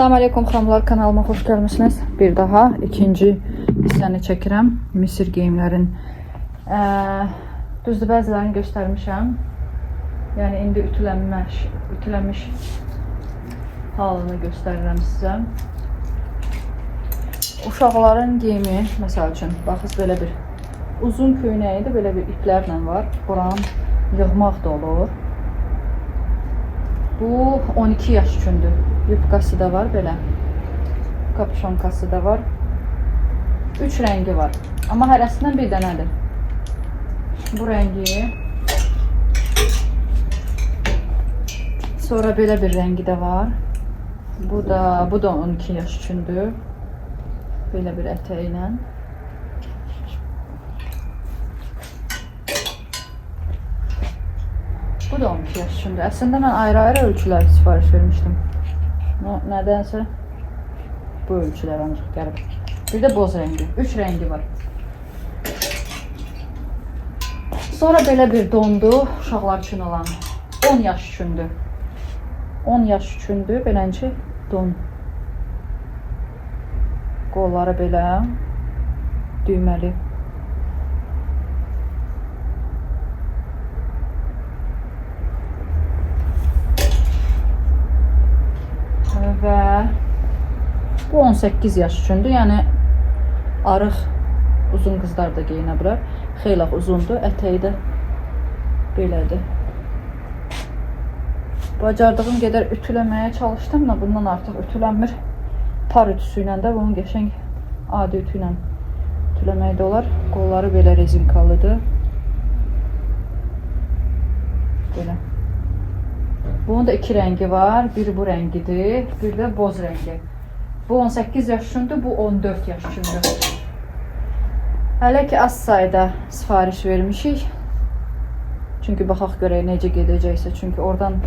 Salam aleykum xanımlar, kanalıma xoş gəlmişsiniz. Bir daha ikinci hissəni çəkirəm. Misir geyimlərin düzdür, bəzilərini göstərmişəm. Yəni indi ütülənmiş halını göstərirəm sizə. Uşaqların geyimi, məsəl üçün, baxız belə bir uzun köynəyi də belə bir iplərlə var. Buran yığmaq da olur. Bu 12 yaş üçündür. Yubkası da var belə. Kapşonkası da var. 3 rəngi var. Amma hərəsindən bir dənədir. Bu rəngi. Sonra belə bir rəngi də var. Bu da 12 yaş üçündür. Belə bir ətəylə. Bu da 12 yaş üçündür. Əslində mən ayrı-ayrı ölçülər sifariş vermişdim. Nədənsə bu ölçülər ancaq gəlib. Bir də boz rəngi. 3 rəngi var. Sonra belə bir dondu uşaqlar üçün olan. 10 yaş üçündür. 10 yaş üçündür. Beləncə don. Qolları belə düyməli. Və bu 18 yaş üçündür. Yəni arıq uzun qızlar da geyinə bilər. Xeyli uzundur. Ətəyi də belədir. Bacardığım qədər ütüləməyə çalışdım da bundan artıq ütülənmir. Par ütüsü ilə də bunun qəşəng adi ütü ilə ütüləmək də olar. Qolları belə rezinkalıdır. Belə. Bunun da 2 rəngi var. Biri bu rəngidir, bir də boz rəngi. Bu 18 yaş üçündür, bu 14 yaş üçündür. Hələ ki az sayda sifariş vermişik. Çünki baxaq görək necə gedəcəksə. Çünki oradan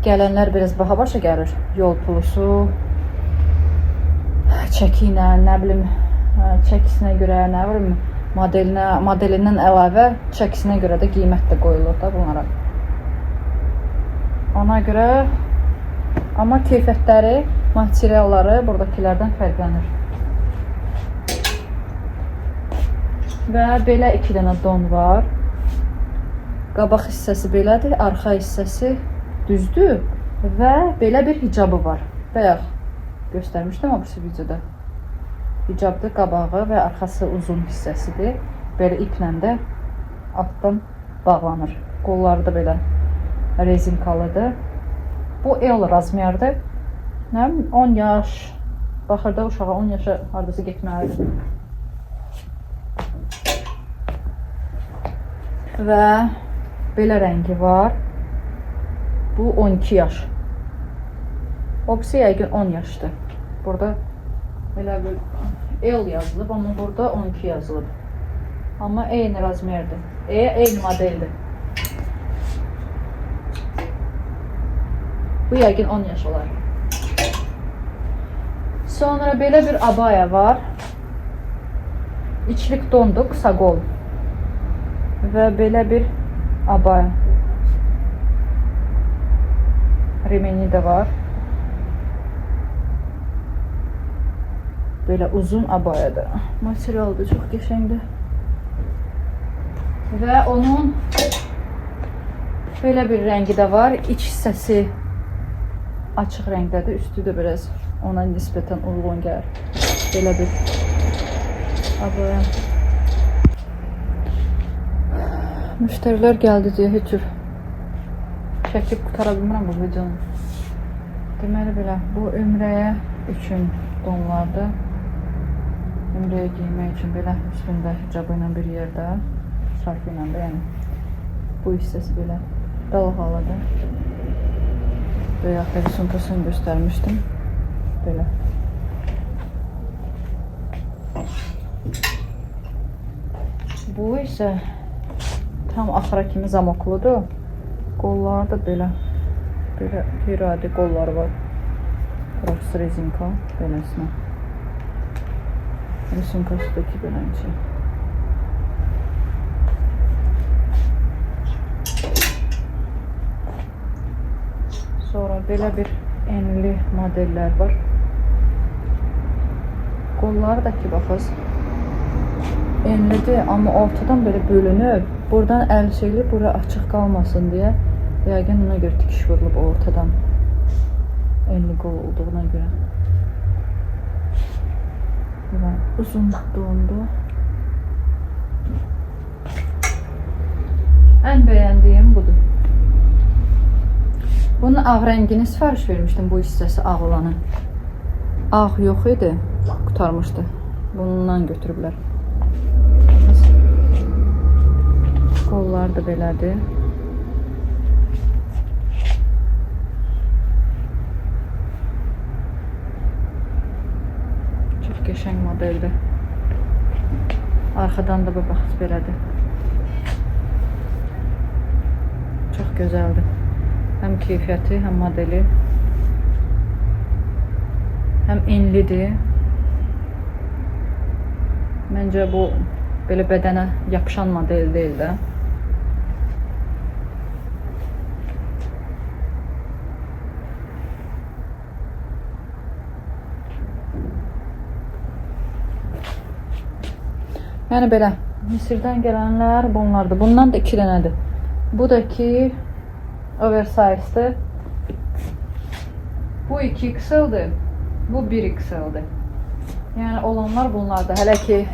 gələnlər biraz baha başa gəlir. Yol pulusu, çəki ilə, nə bilim, çəkisinə görə, nə bilim, modelindən əlavə çəkisinə görə də qiymət də qoyulur da bunlara. Ona görə, amma keyfiyyətləri, materialları buradakilərdən fərqlənir. Və belə 2 dənə don var. Qabaq hissəsi belədir, arxa hissəsi düzdür və belə bir hicabı var. Bayaq göstərmişdim o birisi videoda. Hicabdır, qabağı və arxası uzun hissəsidir. Belə iplə də altdan bağlanır. Qolları da belə rezinkalıdır. Bu el razmerdir. 10 yaş. Baxırda uşağa 10 yaşa hardasa getməlidir. Və belə rəngi var. Bu 12 yaş. Obsi yəqin 10 yaşdır. Burada belə bir el yazılıb, amma burada 12 yazılıb. Amma eyni razmerdir. Eyni modeldir. Bu yəqin 10 yaş olar. Sonra belə bir abaya var. İçlik dondu, qısa qol. Və belə bir abaya. Remeni də var. Belə uzun abayadır. Material da çox qəşəngdir. Və onun belə bir rəngi də var. İç hissəsi açıq rəngdədir. Üstü də biraz ona nisbətən uyğun gəlir. Belə bir abaya. Müştərilər gəldi deyə heç cür çəkib qutara bilmirəm bu videonu. Deməli belə, bu ümrəyə üçün donlardır. Ümrəyə giymək üçün belə üstündə hicabı ilə bir yerdə, şarfı ilə də, yəni bu hissəsi belə dalğalıdır. Bayaq da sunkasını göstərmişdim. Belə. Bu isə tam axıra kimi zamokludur. Qolları da belə. Belə qeyri-adi qolları var. Burası rezinka. Beləsinə. Sunkası da ki beləcə. Sonra belə bir enli modeller var. Qolları da ki baxız. Enlidir, amma ortadan belə bölünüb. Buradan əl şeyli, bura açıq qalmasın deyə. Yəqin ona görə tikiş vurulub ortadan. Enli qol olduğuna görə. Belə uzun dondu. Ən bəyəndiyim budur. Bunun ağ rəngini sifariş vermişdim, bu hissəsi ağ olanı. Ağ yox idi, qutarmışdı. Bundan götürüblər. Qollar da belədir. Çox qəşəng modeldir. Arxadan da bu baxış belədir. Çox gözəldir. Həm keyfiyyəti, həm modeli. Həm enlidir. Məncə bu belə bədənə yapışan model deyil də. Yəni belə Misirdən gələnlər bunlardır. Bundan da 2 dənədir. Bu da ki oversize'dır. Bu 2XL-dir. Bu 1XL-dir. Yəni olanlar bunlardır. Hələ ki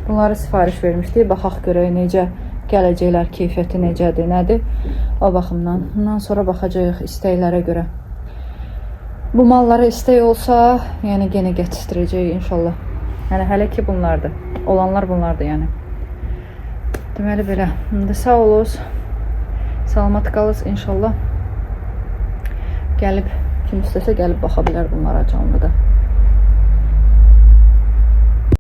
bunları sifariş vermişdik. Baxaq görək necə gələcəklər, keyfiyyəti necədir, nədir. O baxımdan. Bundan sonra baxacağıq istəklərə görə. Bu mallara istək olsa, yəni yenə gətişdirəcəyik inşallah. Yəni hələ ki bunlardır. Olanlar bunlardır yəni. Deməli belə. İndi sağ oluz. Salamat qalız inşallah. Gəlib kim istəsə gəlib baxa bilər bunlara canlıda.